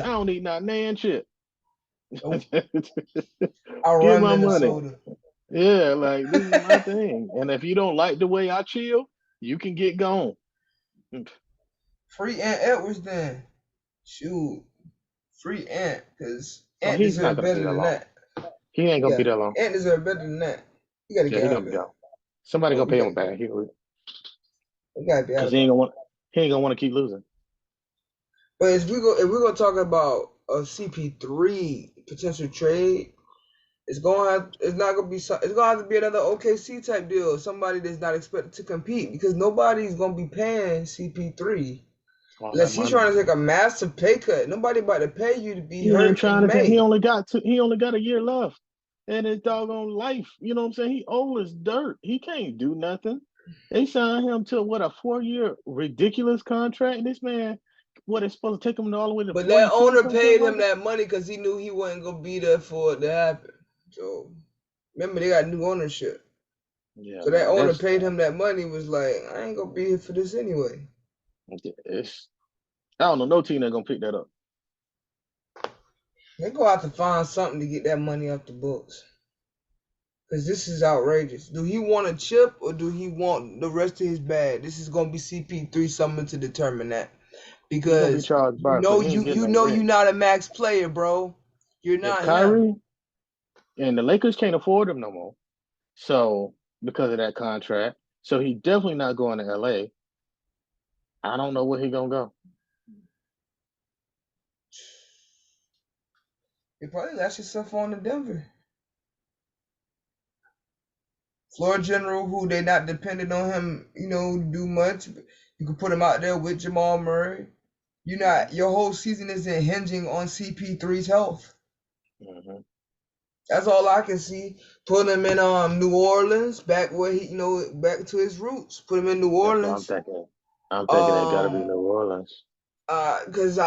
I Yeah. don't need not nan shit. Nope. I'll Get run my money. Minnesota. Yeah, like this is my thing. And if you don't like the way I chill, you can get gone. Free Ant Edwards then. Shoot. Free Ant, because Oh, Ant he's not deserves gonna be better that than long. that. He ain't gonna be Yeah. that long. Ant deserves better than that. You gotta Yeah, get he out gonna of be there. gone. Somebody Oh, gonna we pay him gotta back. we gotta be out Because of there. he ain't gonna want to keep losing. But if we go talk about a CP3 potential trade, it's not gonna be it's gonna have to be another OKC type deal. Somebody that's not expected to compete because nobody's gonna be paying CP3 All that unless he's money. trying to take a massive pay cut. Nobody about to pay you to be He ain't hurt trying in to take. He May. only got he only got a year left, and his doggone life. You know what I'm saying? He old as dirt. He can't do nothing. They signed him to what a 4 year ridiculous contract. This man, what is supposed to take him all the way to But that 42 or owner something paid like him that? that money because he knew he wasn't gonna be there for it to happen. So remember they got new ownership. Yeah, So that man, owner paid him that money, was like, I ain't gonna be here for this anyway. it's I don't know. No team that gonna pick that up. They go out to find something to get that money off the books. Because this is outrageous. Do he want a chip or do he want the rest of his bag? This is gonna be CP3 something to determine that. He gonna be Because charged you by know because he ain't you getting you no know rent. you're not a max player, bro. You're If not him. Kyrie and the Lakers can't afford him no more, so because of that contract, so he definitely not going to LA. I don't know where he gonna go. You probably latch yourself on to Denver. Floor general, who they not dependent on him, do much. You can put him out there with Jamal Murray. You're not. Your whole season isn't hinging on CP3's health. Mm-hmm. That's all I can see. Put him in New Orleans, back where he, back to his roots. Put him in New That's what I'm Orleans. thinking. I'm thinking it got to be New Orleans. Cause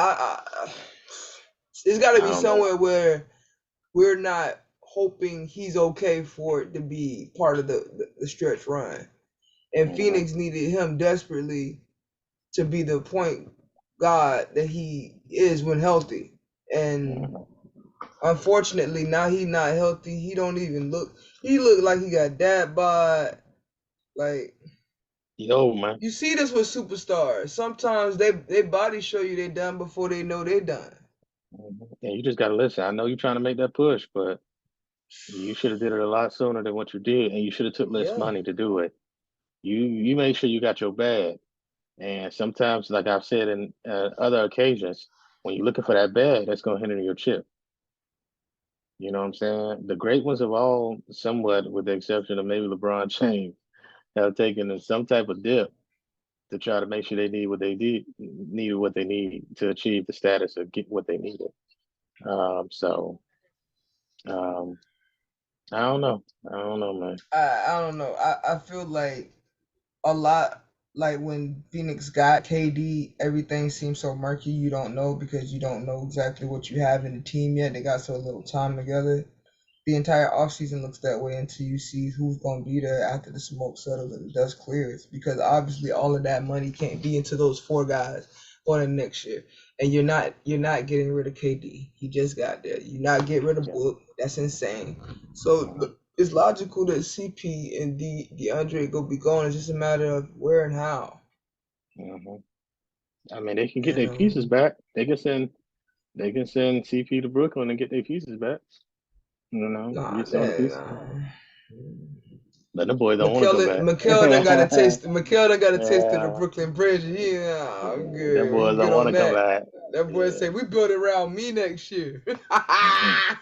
it's got to I be don't know. somewhere where we're not hoping he's okay for it to be part of the stretch run. And Mm-hmm. Phoenix needed him desperately to be the point guard that he is when healthy. And Mm-hmm. unfortunately, now he's not healthy. He don't even look. He looked like he got dad bod. Like Yo, man. you see this with superstars. Sometimes they body show you they done before they know they done. Mm-hmm. And you just gotta listen. I know you're trying to make that push, but you should have did it a lot sooner than what you did, and you should have took less Yeah. money to do it. You make sure you got your bag. And sometimes, like I've said in other occasions, when you're looking for that bag, that's gonna hinder your chip. You know what I'm saying? The great ones have all, somewhat, with the exception of maybe LeBron James, have taken some type of dip to try to make sure they needed what they need to achieve the status of get what they needed. So um, I don't know. I don't know, man. I don't know. I feel like a lot like when Phoenix got KD, everything seems so murky. You don't know because you don't know exactly what you have in the team yet. They got so little time together. The entire offseason looks that way until you see who's going to be there after the smoke settles and the dust clears. Because obviously, all of that money can't be into those four guys for the next year. And you're not getting rid of KD. He just got there. You're not getting rid of Yeah. Book. That's insane. So Uh-huh. it's logical that CP and DeAndre go be gone. It's just a matter of where and how. Uh-huh. I mean, they can get And their pieces back. They can send CP to Brooklyn and get their pieces back. nah, Get some of the man. pieces. Nah. But the boys don't want to come Mikel, back. Mikel done got a taste. Mikel done got a taste of the Yeah, Brooklyn Bridge. He, I'm them good. We boys can get don't want on to come that. back. That boy Yeah. say we build it around me next year. Hmm.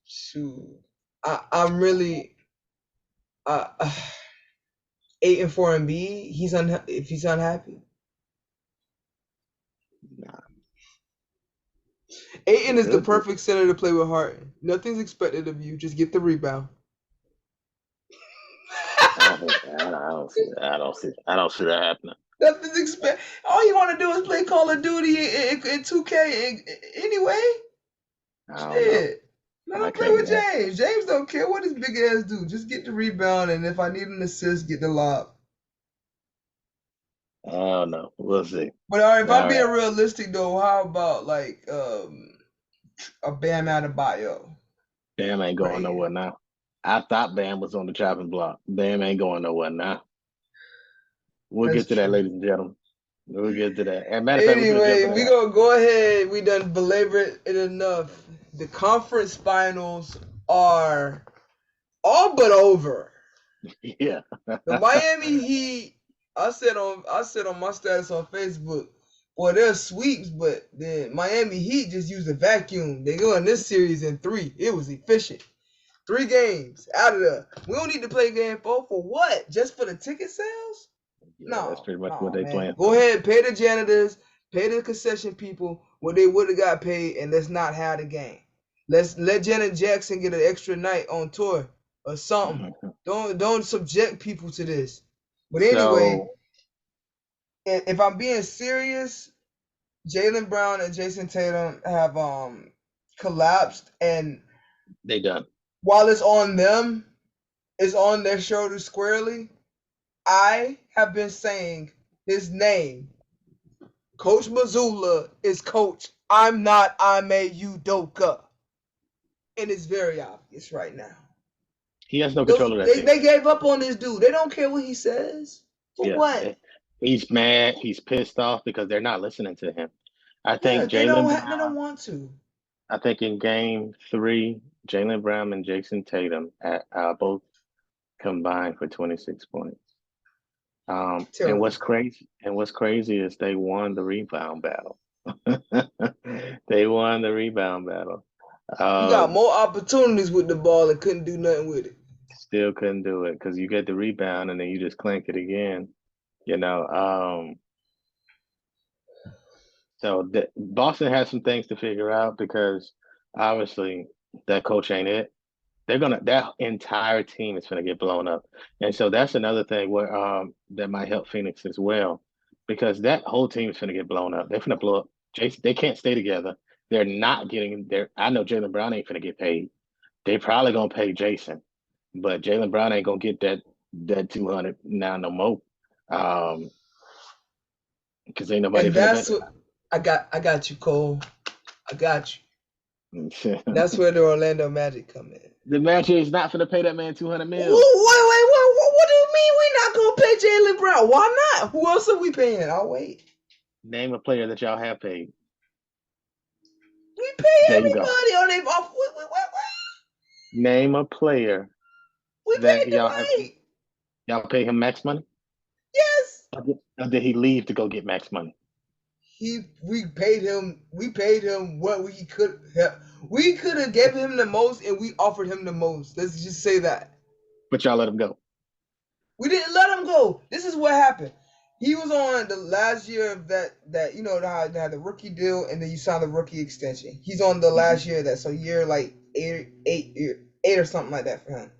Shoot, I'm really uh, 8-4 and B. If he's unhappy. Nah, Aiton he is the could be. perfect center to play with Harden. Nothing's expected of you. Just get the rebound. I don't see that happening. Nothing's expected. All you want to do is play Call of Duty in 2K anyway. I don't know. Shit. Let I him play can't. with James. James don't care what his big ass do. Just get the rebound, and if I need an assist, get the lob. I don't know. We'll see. But all right, if I'm All being right. realistic though, how about like a Bam Adebayo Bam ain't right going nowhere here? now. I thought Bam was on the chopping block. Bam ain't going nowhere now. We'll That's get to that, true. ladies and gentlemen. We'll get to that. And matter of fact, we're gonna jump Anyway, into we that. gonna go ahead. We done belabored it enough. The conference finals are all but over. Yeah. The Miami Heat. I said on my status on Facebook. Boy, they're sweeps, but the Miami Heat just used a vacuum. They go in this series in 3. It was efficient. 3 games out of the. We don't need to play game 4 for what? Just for the ticket sales? Yeah, that's No, pretty much what no, they man. playing Go for. ahead, pay the janitors, pay the concession people what they would have got paid, and let's not have the game. Let's let Janet Jackson get an extra night on tour or something. Mhm. Don't subject people to this. But anyway, So if I'm being serious, Jaylen Brown and Jason Tatum have collapsed, and they done. while it's on them, it's on their shoulders squarely. I have been saying his name. Coach Mazzulla is coach. I'm not Ime Udoka. And it's very obvious right now. He has no control of that team. They gave up on this dude. They don't care what he says. For Yeah, what? he's mad. He's pissed off because they're not listening to him. I Yeah, think Jaylen they don't Brown. want to. I think in Game 3, Jaylen Brown and Jason Tatum both combined for 26 points. And Terrible. what's crazy is they won the rebound battle. They won the rebound battle. You got Um, more opportunities with the ball and couldn't do nothing with it. Still couldn't do it because you get the rebound and then you just clink it again. You know, so Boston has some things to figure out because obviously that coach ain't it. That entire team is gonna get blown up, and so that's another thing where that might help Phoenix as well, because that whole team is gonna get blown up. They're gonna blow up. Jason, they can't stay together. They're not getting there. I know Jaylen Brown ain't gonna get paid. They probably gonna pay Jason, but Jaylen Brown ain't gonna get that 200 now no more, because ain't nobody And finna that's bet. what I got you, Cole. I got you. The That's where the Orlando Magic come in. Magic is not finna pay that man 200 Wait, mil. what do you mean we not gonna pay Jaylen Brown? Why not? Who else are we paying? I'll wait. Name a player that y'all have paid. We pay There you everybody go. on their off. Name a player We that paid Dwight. y'all pay him max money, Yes. or did he leave to go get max money? We paid him. We paid him what we could have. We could have given him the most, and we offered him the most. Let's just say that. But y'all let him go. We didn't let him go. This is what happened. He was on the last year of that you know how they had the rookie deal, and then you signed the rookie extension. He's on the last year of that, so year like eight or something like that for him.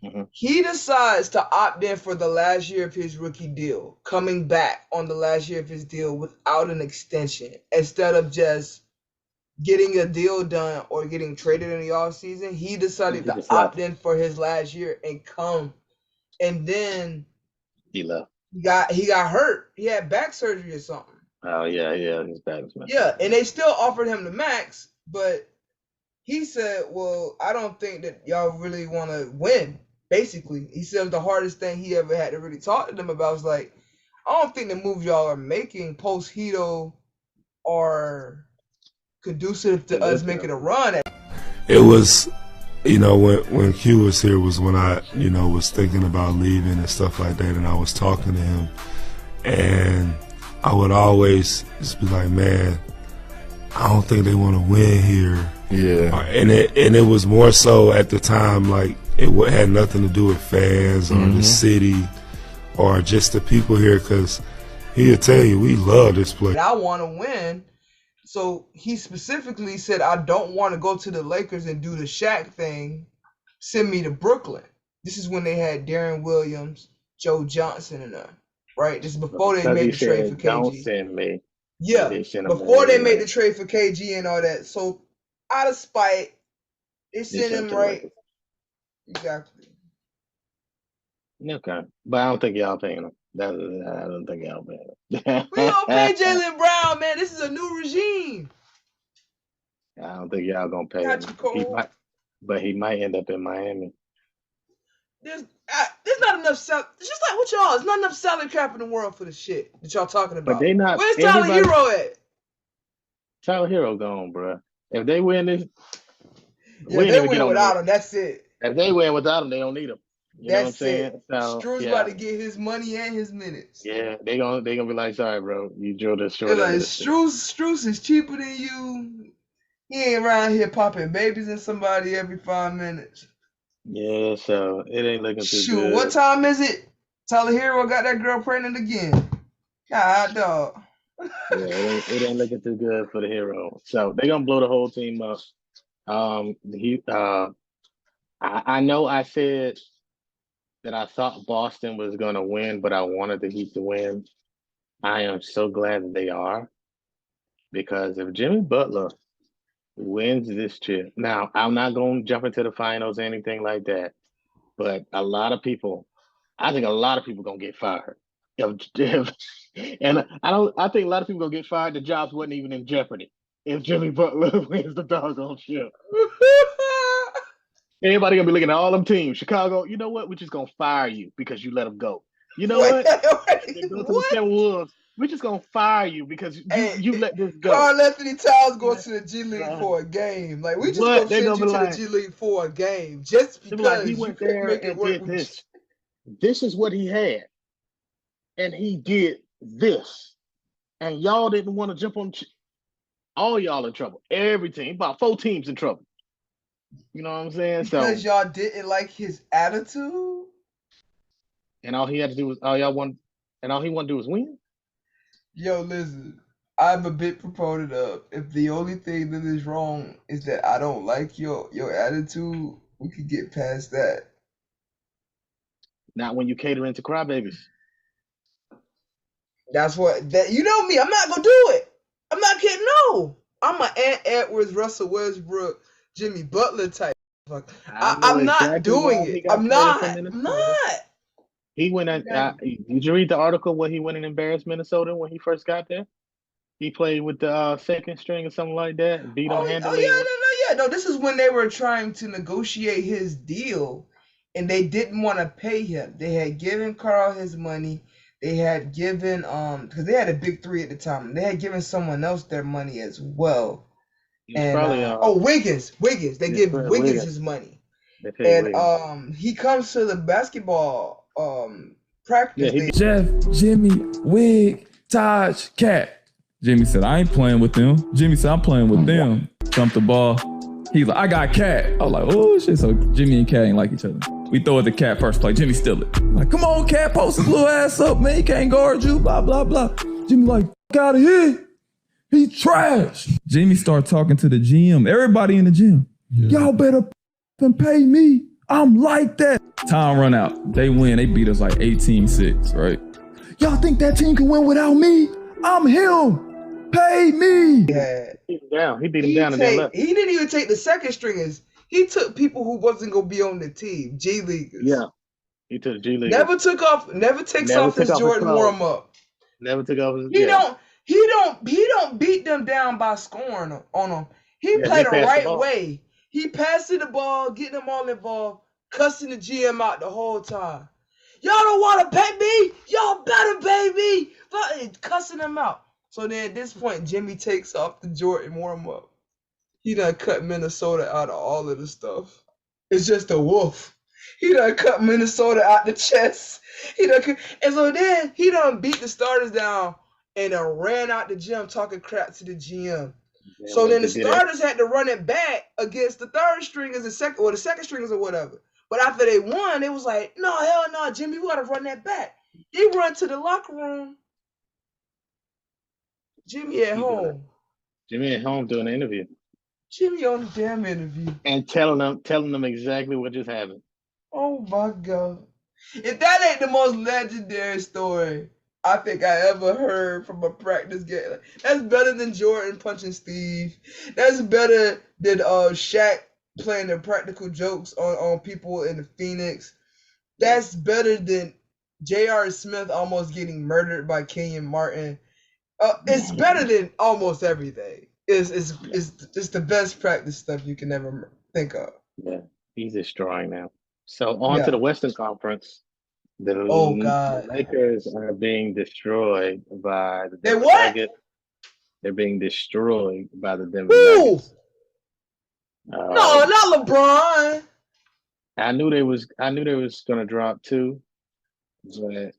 Mm-hmm. He decides to opt in for the last year of his rookie deal, coming back on the last year of his deal without an extension, instead of just getting a deal done or getting traded in the offseason. He decided to opt in for his last year and come. And then he left. He got hurt. He had back surgery or something. Oh yeah, his back was messed up. And they still offered him the max, but he said, "Well, I don't think that y'all really want to win." Basically, he said the hardest thing he ever had to really talk to them about was like, "I don't think the moves y'all are making post Hito are conducive to us making a run." It was, when Q was here was when I, was thinking about leaving and stuff like that, and I was talking to him, and I would always just be like, man, I don't think they want to win here. Yeah. And it was more so at the time, like, it had nothing to do with fans or the city or just the people here, because he'll tell you, we love this place. I want to win. So he specifically said, I don't want to go to the Lakers and do the Shaq thing. Send me to Brooklyn. This is when they had Darren Williams, Joe Johnson, and them. Right? This is before they made the trade for KG. Don't send me. Yeah, before they made the trade for KG and all that. So out of spite, they sent him right. Exactly. Okay, but I don't think y'all paying him. I don't think y'all paying him. We don't pay Jaylen Brown, man. This is a new regime. I don't think y'all gonna pay him. He might end up in Miami. There's not enough salary. It's just like with y'all. There's not enough salary cap in the world for the shit that y'all talking about. But they not. Where's Tyler Hero at? Tyler Hero gone, bro. If they win this, they win without him. That's it. If they win without him, they don't need him. You know what I'm saying? So, Stru's about to get his money and his minutes. Yeah, they gonna be like, sorry, bro, you drilled us short. Like, Strus is cheaper than you. He ain't around here popping babies in somebody every 5 minutes. Yeah, so it ain't looking too good. Shoot, what time is it? Tyler Hero got that girl pregnant again. God, dog. Yeah, it ain't looking too good for the Hero. So they gonna blow the whole team up. I know I said that I thought Boston was gonna win, but I wanted the Heat to win. I am so glad that they are, because if Jimmy Butler wins this chip, now I'm not gonna jump into the finals or anything like that, but I think a lot of people gonna get fired. And I think a lot of people gonna get fired. The jobs wasn't even in jeopardy if Jimmy Butler wins the doggone ship. Everybody gonna be looking at all them teams. Chicago, you know what? We're just gonna fire you because you let them go. You know Wait, what? They go to the what? Timberwolves. We're just gonna fire you because you Hey, you let this go. Carl Anthony Towns going Like, to the G League uh, for a game. Like we just what? gonna They're send gonna you be to the like, G League for a game just they be like, he because you went couldn't there make it and work did with. this. This is what he had, and he did this, and y'all didn't want to jump on. All y'all in trouble. Every team, about 4 teams in trouble. You know what I'm saying? Because So, y'all didn't like his attitude. and all he had to do was all y'all want, and all he wanted to do was win. Yo, listen, I'm a big proponent of if the only thing that is wrong is that I don't like your attitude, we could get past that. Not when you cater into crybabies. That's what that you know me. I'm not gonna do it. I'm not kidding. No, I'm an Ant Edwards, Russell Westbrook, Jimmy Butler type. I know I'm not exactly doing why it. he got I'm traded from not. I'm Minnesota. not. He went at. Did you read the article where he went and embarrassed Minnesota when he first got there? He played with the second string or something like that, and beat them Oh handily. yeah, no, no, yeah, no. This is when they were trying to negotiate his deal, and they didn't want to pay him. They had given Carl his money. They had given because they had a big three at the time. They had given someone else their money as well. He was And probably Wiggins. They give Wiggins Wiggins. his money, They paid and Wiggins. he comes to the basketball practice. Yeah, he They beat. Jeff, Jimmy, Wig, Taj, Cat. Jimmy said, I ain't playing with them. Jimmy said, I'm playing with them. Dumped the ball. He's like, I got Cat. I was like, oh shit. So Jimmy and Cat ain't like each other. We throw it to Cat first play. Jimmy steal it. I'm like, come on, Cat, post his little ass up, man. He can't guard you, blah, blah, blah. Jimmy like, out of here. He trash. Jimmy start talking to the GM. Everybody in the gym. Y'all better pay me. I'm like that. Time run out. They win. They beat us like 18-6, right? Y'all think that team can win without me? I'm him. Pay me. had. Beat him down. He beat him down and then left. He didn't even take the second stringers. He took people who wasn't gonna be on the team, G leaguers. Yeah, he took the G League. Never takes off his Jordan warm up. Never took off his. He don't beat them down by scoring on them. He played the right way. He passing the ball, getting them all involved, cussing the GM out the whole time. Y'all don't want to pay me. Y'all better pay me. Cussing them out. So then at this point, Jimmy takes off the Jordan warm up. He done cut Minnesota out of all of the stuff. It's just a wolf. He done cut Minnesota out the chest. And so then he done beat the starters down and then ran out the gym talking crap to the GM. Yeah, so then the starters had to run it back against the third stringers and the second stringers or whatever. But after they won, it was like, no, hell no, Jimmy, we gotta run that back. They run to the locker room. Jimmy at home. Jimmy at home doing an interview. Jimmy on the damn interview. And telling them exactly what just happened. Oh my God. If that ain't the most legendary story I think I ever heard from a practice game. That's better than Jordan punching Steve. That's better than Shaq playing the practical jokes on people in the Phoenix. That's better than J.R. Smith almost getting murdered by Kenyon Martin. It's better than almost everything. It's the best practice stuff you can ever think of. Yeah, he's destroying now. So on to the Western Conference. The Lakers are being destroyed by the Denver Nuggets. They're being destroyed by the Denver Nuggets. No, not LeBron. I knew they was gonna drop 2, but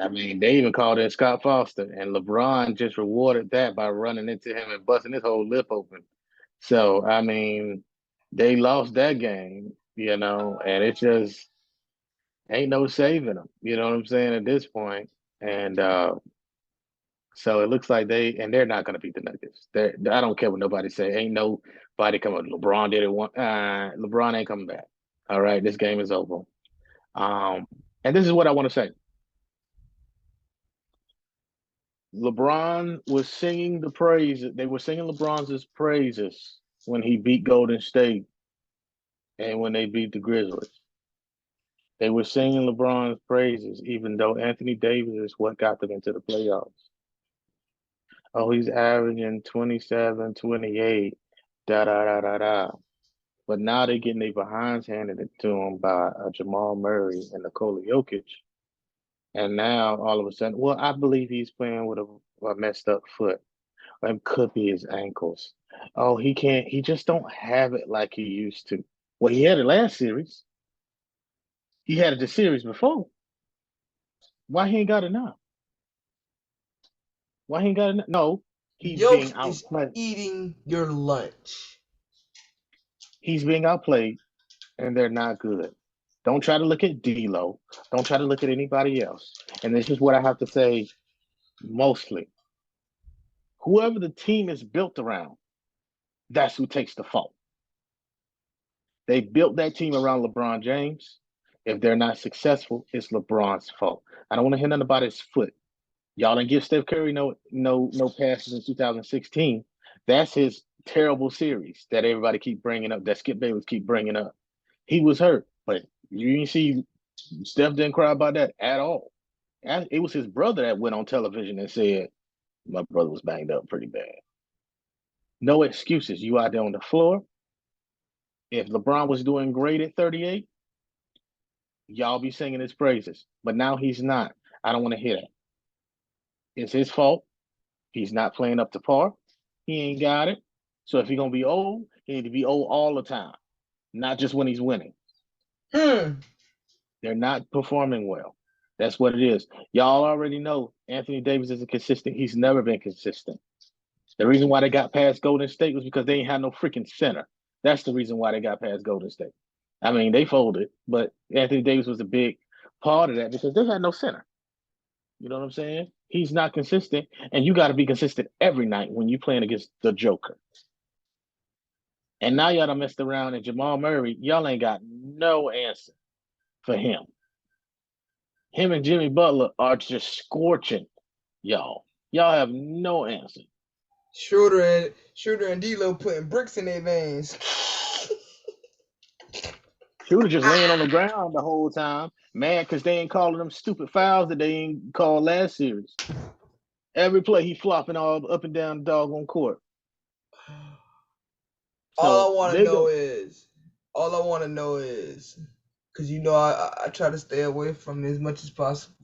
I mean they even called in Scott Foster, and LeBron just rewarded that by running into him and busting his whole lip open. So I mean, they lost that game, and it just ain't no saving them. You know what I'm saying at this point, and so it looks like they're not going to beat the Nuggets. I don't care what nobody say. Ain't nobody coming. LeBron did it one. LeBron ain't coming back. All right, this game is over. And this is what I want to say. LeBron was singing the praises. They were singing LeBron's praises when he beat Golden State and when they beat the Grizzlies. They were singing LeBron's praises, even though Anthony Davis is what got them into the playoffs. Oh, he's averaging 27, 28, da-da-da-da-da. But now they're getting their behinds handed to them by Jamal Murray and Nikola Jokic. And now all of a sudden, well, I believe he's playing with a messed up foot. It could be his ankles. Oh, he can't. He just don't have it like he used to. Well, he had it last series. He had it the series before. Why he ain't got it now? Why he ain't got it now? No, he's being Jokic is outplayed. eating your lunch. He's being outplayed, and they're not good. Don't try to look at D'Lo. Don't try to look at anybody else. And this is what I have to say mostly. Whoever the team is built around, that's who takes the fault. They built that team around LeBron James. If they're not successful, it's LeBron's fault. I don't want to hear nothing about his foot. Y'all didn't give Steph Curry no passes in 2016. That's his terrible series that everybody keep bringing up, that Skip Bayless keep bringing up. He was hurt, but you didn't see Steph didn't cry about that at all. It was his brother that went on television and said, my brother was banged up pretty bad. No excuses. You out there on the floor. If LeBron was doing great at 38, y'all be singing his praises. But now he's not. I don't want to hear that. It's his fault. He's not playing up to par. He ain't got it. So if he's going to be old, he need to be old all the time, not just when he's winning. They're not performing well. That's what it is. Y'all already know Anthony Davis isn't consistent. He's never been consistent. The reason why they got past Golden State was because they ain't had no freaking center. That's the reason why they got past Golden State. I mean, they folded, but Anthony Davis was a big part of that because they had no center. You know what I'm saying? He's not consistent, and you got to be consistent every night when you're playing against the Joker. And now y'all done messed around, and Jamal Murray, y'all ain't got no answer for him. Him and Jimmy Butler are just scorching y'all. Y'all have no answer. Schroeder and D'Lo putting bricks in their veins. Schroeder just laying on the ground the whole time, mad because they ain't calling them stupid fouls that they ain't called last series. Every play he flopping all up and down the doggone court. All I want to know is, because you know I try to stay away from it as much as possible.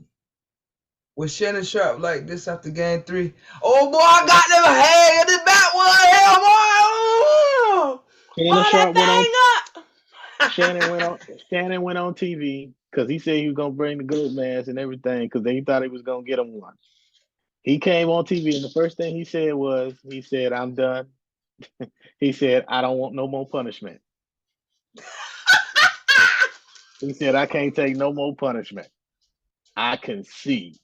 Was Shannon Sharp like this after game 3? Oh boy, I got them hang in the back one. Hell boy. Shannon went on TV because he said he was gonna bring the gold mask and everything because he thought he was gonna get him one. He came on TV and the first thing he said, I'm done. He said, I don't want no more punishment. He said, I can't take no more punishment. I concede.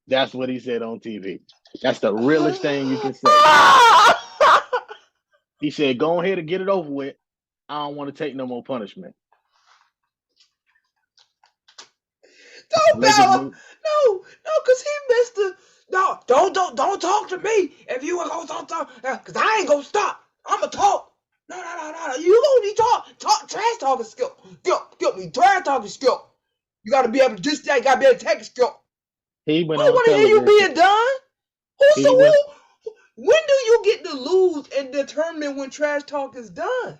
That's what he said on TV. That's the realest thing you can say. He said, go ahead and get it over with. I don't want to take no more punishment. Don't Bella. No, because he missed the. No, don't talk to me. If you were gonna talk, because I ain't gonna stop. I'ma talk. No. You gonna be talk trash talking skill. Skip me trash talking skill. You gotta be able to just you gotta be able to take a skill. He went I don't want to hear you being done. When do you get to lose and determine when trash talk is done?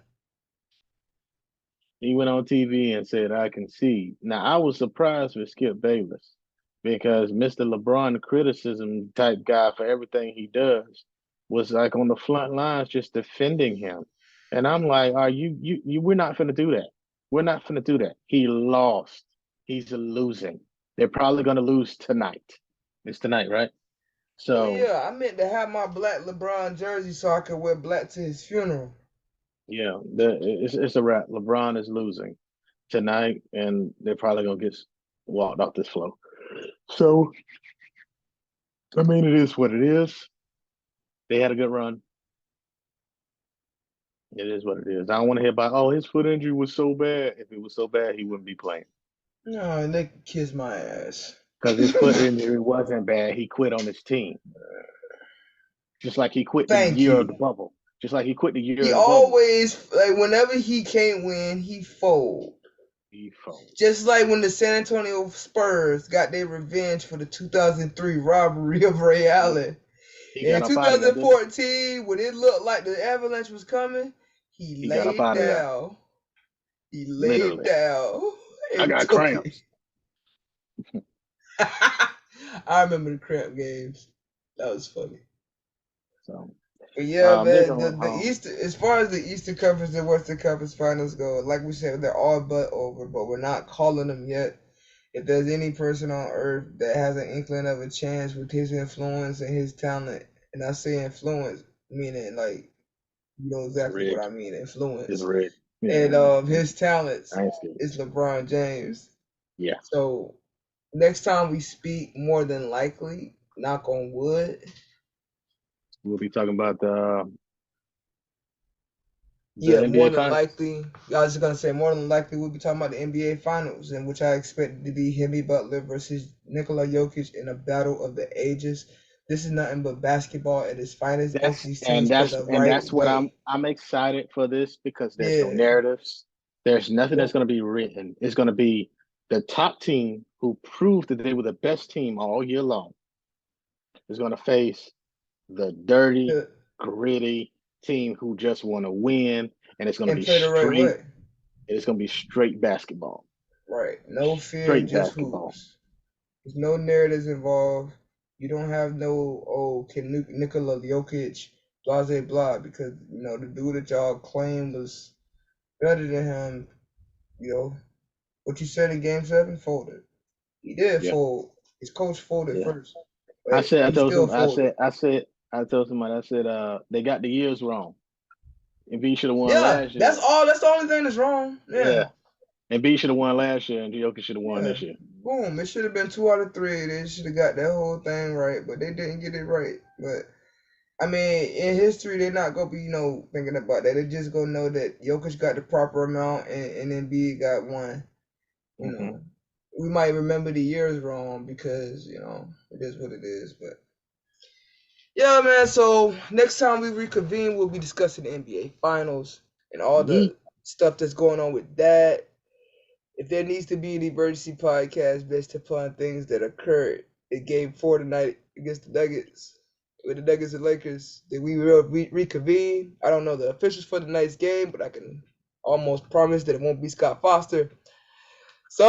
He went on TV and said, I concede. Now, I was surprised with Skip Bayless because Mr. LeBron criticism type guy for everything he does was like on the front lines just defending him. And I'm like, we're not finna do that. We're not finna do that. He lost. He's losing. They're probably going to lose tonight. It's tonight, right? So yeah, I meant to have my black LeBron jersey so I could wear black to his funeral. Yeah, it's a wrap. LeBron is losing tonight, and they're probably going to get walked off this floor. So, I mean, it is what it is. They had a good run. It is what it is. I don't want to hear about, his foot injury was so bad. If it was so bad, he wouldn't be playing. No, they can kiss my ass. Because his foot injury wasn't bad. He quit on his team. Just like he quit the year of the bubble. Just like he quit the year of the bubble. He always, like, whenever he can't win, he fold. Just like when the San Antonio Spurs got their revenge for the 2003 robbery of Ray Allen. In 2014, when it looked like the avalanche was coming, He got up laid out of there. down. He laid Literally. down. I got took cramps. it. I remember the cramp games. That was funny. So But yeah, they're man, going the home. East, as far as the Eastern Conference and Western Conference finals go, like we said, they're all but over, but we're not calling them yet. If there's any person on earth that has an inkling of a chance with his influence and his talent, and I say influence, meaning like, you know exactly what I mean, influence. It's red. And his talents I ain't scared. is LeBron James. Yeah. So next time we speak, more than likely, knock on wood, We'll be talking about the yeah, NBA more than finals. likely. I was just gonna say more than likely we'll be talking about the NBA finals, in which I expect to be Hemi Butler versus Nikola Jokic in a battle of the ages. This is nothing but basketball at its finest. Both these teams play the right What way. I'm excited for this, because there's no narratives. There's nothing that's going to be written. It's going to be the top team who proved that they were the best team all year long is going to face the dirty, gritty team who just want to win, and it's going to be play the right straight. way. It's going to be straight basketball. Right. No fear, Straight just basketball. hoops. There's no narratives involved. You don't have no, can Nikola Jokic, blah, blah, blah, because, you know, the dude that y'all claim was better than him, you know, what you said in Game 7, folded. He did fold. His coach folded first. I told somebody, I said, they got the years wrong. Embiid should have won last year. That's the only thing that's wrong. Yeah. Embiid should have won last year, and Jokic should have won this year. Boom. It should have been 2 out of 3. They should have got that whole thing right, but they didn't get it right. But, I mean, in history, they're not going to be, you know, thinking about that. They're just going to know that Jokic got the proper amount and Embiid got 1. You know, we might remember the years wrong because, you know, it is what it is. But, yeah, man, so next time we reconvene, we'll be discussing the NBA Finals and all the stuff that's going on with that. If there needs to be an emergency podcast based upon things that occurred in Game 4 tonight against the Nuggets, with the Nuggets and Lakers, then we will reconvene. I don't know the officials for tonight's game, but I can almost promise that it won't be Scott Foster. So,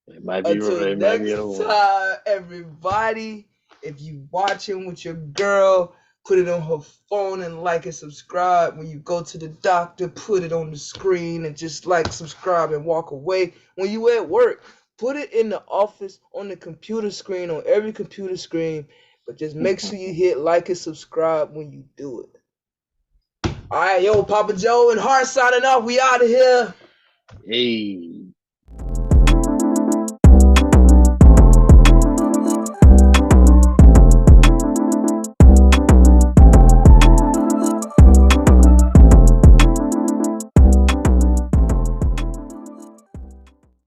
it might be until next time, everybody, if you watching with your girl, put it on her phone and like and subscribe. When you go to the doctor, put it on the screen and just like, subscribe, and walk away. When you at work, put it in the office on the computer screen, on every computer screen. But just make sure you hit like and subscribe when you do it. All right, yo, Papa Joe and Hart signing off. We out of here. Hey.